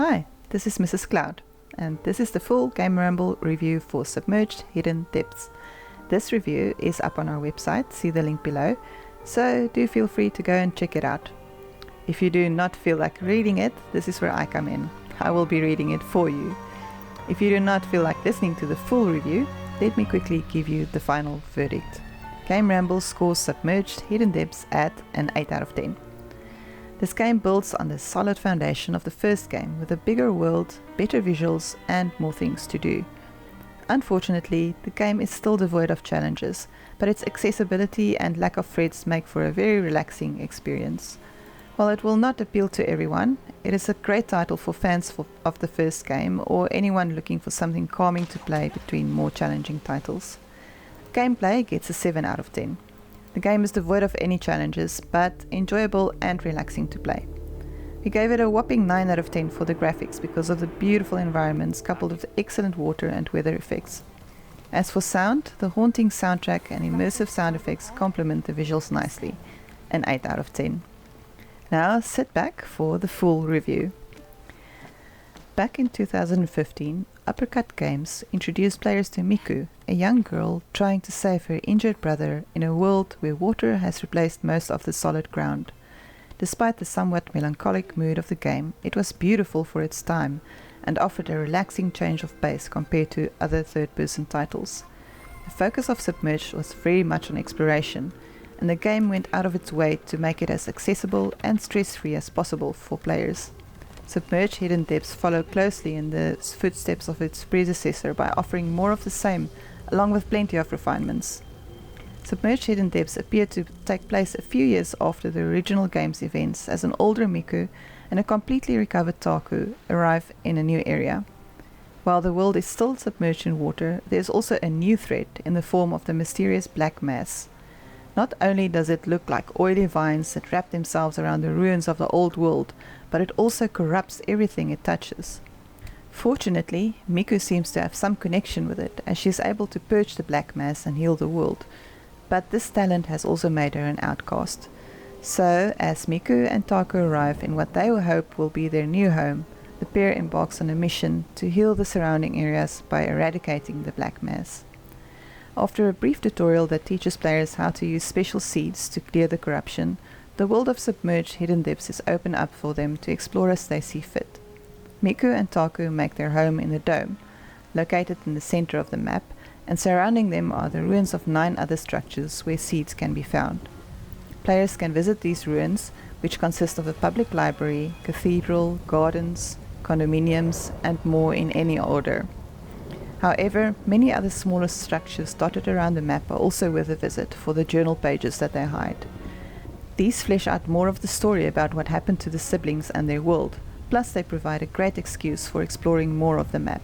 Hi, this is Mrs. Cloud, and this is the full GAMERamble review for Submerged Hidden Depths. This review is up on our website, see the link below, so do feel free to go and check it out. If you do not feel like reading it, this is where I come in. I will be reading it for you. If you do not feel like listening to the full review, let me quickly give you the final verdict. GAMERamble scores Submerged Hidden Depths at an 8 out of 10. This game builds on the solid foundation of the first game with a bigger world, better visuals and more things to do. Unfortunately, the game is still devoid of challenges, but its accessibility and lack of threats make for a very relaxing experience. While it will not appeal to everyone, it is a great title for fans of the first game or anyone looking for something calming to play between more challenging titles. Gameplay gets a 7 out of 10. The game is devoid of any challenges, but enjoyable and relaxing to play. We gave it a whopping 9 out of 10 for the graphics because of the beautiful environments coupled with excellent water and weather effects. As for sound, the haunting soundtrack and immersive sound effects complement the visuals nicely, an 8 out of 10. Now sit back for the full review. Back in 2015, Uppercut Games introduced players to Miku, a young girl trying to save her injured brother in a world where water has replaced most of the solid ground. Despite the somewhat melancholic mood of the game, it was beautiful for its time and offered a relaxing change of pace compared to other third-person titles. The focus of Submerged was very much on exploration, and the game went out of its way to make it as accessible and stress-free as possible for players. Submerged Hidden Depths followed closely in the footsteps of its predecessor by offering more of the same, along with plenty of refinements. Submerged Hidden Depths appeared to take place a few years after the original game's events as an older Miku and a completely recovered Taku arrive in a new area. While the world is still submerged in water, there is also a new threat in the form of the mysterious black mass. Not only does it look like oily vines that wrap themselves around the ruins of the old world, but it also corrupts everything it touches. Fortunately, Miku seems to have some connection with it, as she is able to purge the black mass and heal the world. But this talent has also made her an outcast. So, as Miku and Taku arrive in what they hope will be their new home, the pair embarks on a mission to heal the surrounding areas by eradicating the black mass. After a brief tutorial that teaches players how to use special seeds to clear the corruption, the world of Submerged Hidden Depths is opened up for them to explore as they see fit. Miku and Taku make their home in the dome, located in the center of the map, and surrounding them are the ruins of 9 other structures where seeds can be found. Players can visit these ruins, which consist of a public library, cathedral, gardens, condominiums, and more in any order. However, many other smaller structures dotted around the map are also worth a visit for the journal pages that they hide. These flesh out more of the story about what happened to the siblings and their world, plus they provide a great excuse for exploring more of the map.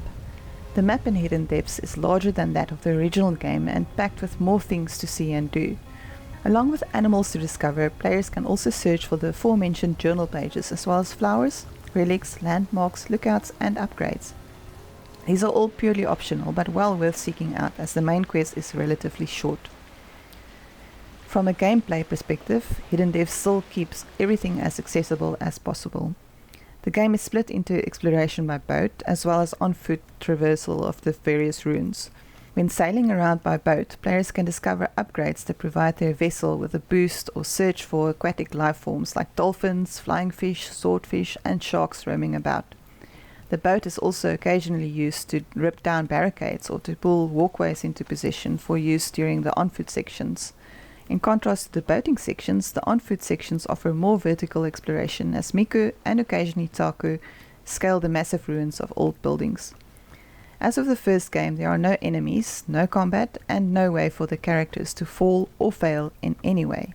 The map in Hidden Depths is larger than that of the original game and packed with more things to see and do. Along with animals to discover, players can also search for the aforementioned journal pages as well as flowers, relics, landmarks, lookouts and upgrades. These are all purely optional, but well worth seeking out as the main quest is relatively short. From a gameplay perspective, Hidden Depths still keeps everything as accessible as possible. The game is split into exploration by boat as well as on-foot traversal of the various ruins. When sailing around by boat, players can discover upgrades that provide their vessel with a boost or search for aquatic life forms like dolphins, flying fish, swordfish and sharks roaming about. The boat is also occasionally used to rip down barricades or to pull walkways into position for use during the on-foot sections. In contrast to the boating sections, the on-foot sections offer more vertical exploration as Miku and occasionally Taku scale the massive ruins of old buildings. As of the first game, there are no enemies, no combat, and no way for the characters to fall or fail in any way.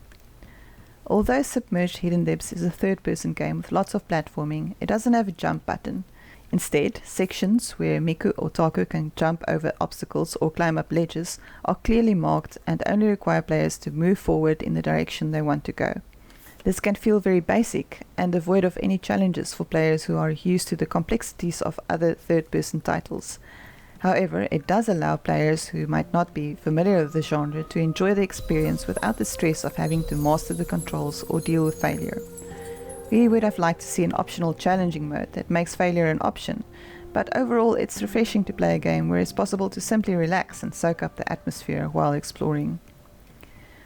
Although Submerged Hidden Depths is a third-person game with lots of platforming, it doesn't have a jump button. Instead, sections where Miku or Taku can jump over obstacles or climb up ledges are clearly marked and only require players to move forward in the direction they want to go. This can feel very basic and devoid of any challenges for players who are used to the complexities of other third-person titles. However, it does allow players who might not be familiar with the genre to enjoy the experience without the stress of having to master the controls or deal with failure. We would have liked to see an optional challenging mode that makes failure an option, but overall it's refreshing to play a game where it's possible to simply relax and soak up the atmosphere while exploring.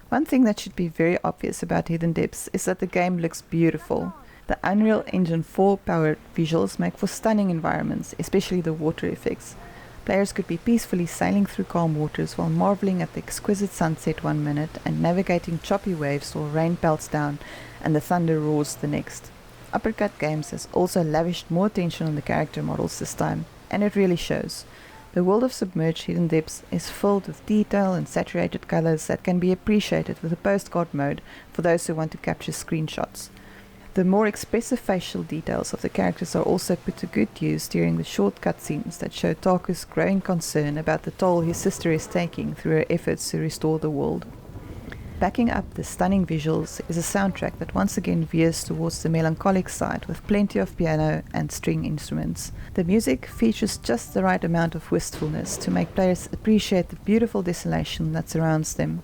One thing that should be very obvious about Hidden Depths is that the game looks beautiful. The Unreal Engine 4 powered visuals make for stunning environments, especially the water effects. Players could be peacefully sailing through calm waters while marveling at the exquisite sunset one minute and navigating choppy waves while rain pelts down and the thunder roars the next. Uppercut Games has also lavished more attention on the character models this time, and it really shows. The world of Submerged Hidden Depths is filled with detail and saturated colors that can be appreciated with a postcard mode for those who want to capture screenshots. The more expressive facial details of the characters are also put to good use during the short cutscenes that show Taku's growing concern about the toll his sister is taking through her efforts to restore the world. Backing up the stunning visuals is a soundtrack that once again veers towards the melancholic side with plenty of piano and string instruments. The music features just the right amount of wistfulness to make players appreciate the beautiful desolation that surrounds them.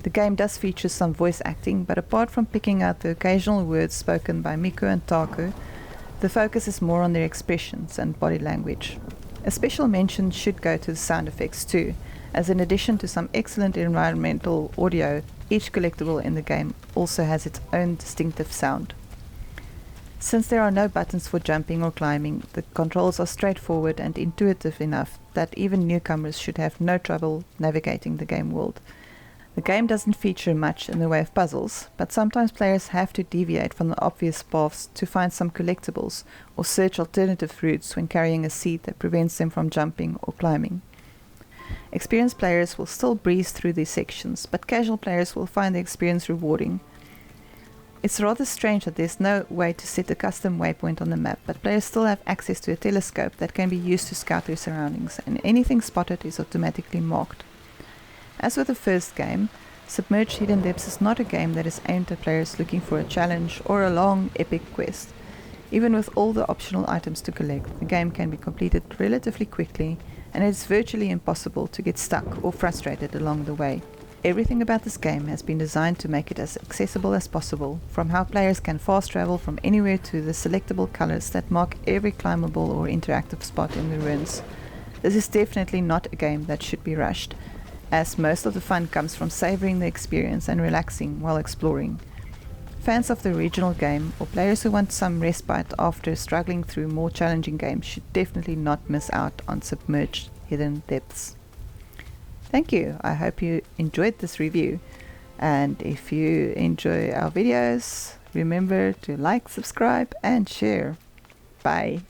The game does feature some voice acting, but apart from picking out the occasional words spoken by Miku and Taku, the focus is more on their expressions and body language. A special mention should go to the sound effects too, as in addition to some excellent environmental audio, each collectible in the game also has its own distinctive sound. Since there are no buttons for jumping or climbing, the controls are straightforward and intuitive enough that even newcomers should have no trouble navigating the game world. The game doesn't feature much in the way of puzzles, but sometimes players have to deviate from the obvious paths to find some collectibles or search alternative routes when carrying a seat that prevents them from jumping or climbing. Experienced players will still breeze through these sections, but casual players will find the experience rewarding. It's rather strange that there's no way to set a custom waypoint on the map, but players still have access to a telescope that can be used to scout their surroundings, and anything spotted is automatically marked. As with the first game, Submerged Hidden Depths is not a game that is aimed at players looking for a challenge or a long, epic quest. Even with all the optional items to collect, the game can be completed relatively quickly, and it is virtually impossible to get stuck or frustrated along the way. Everything about this game has been designed to make it as accessible as possible, from how players can fast travel from anywhere to the selectable colors that mark every climbable or interactive spot in the ruins. This is definitely not a game that should be rushed, as most of the fun comes from savoring the experience and relaxing while exploring. Fans of the original game, or players who want some respite after struggling through more challenging games, should definitely not miss out on Submerged Hidden Depths. Thank you. I hope you enjoyed this review, and if you enjoy our videos, remember to like, subscribe and share. Bye.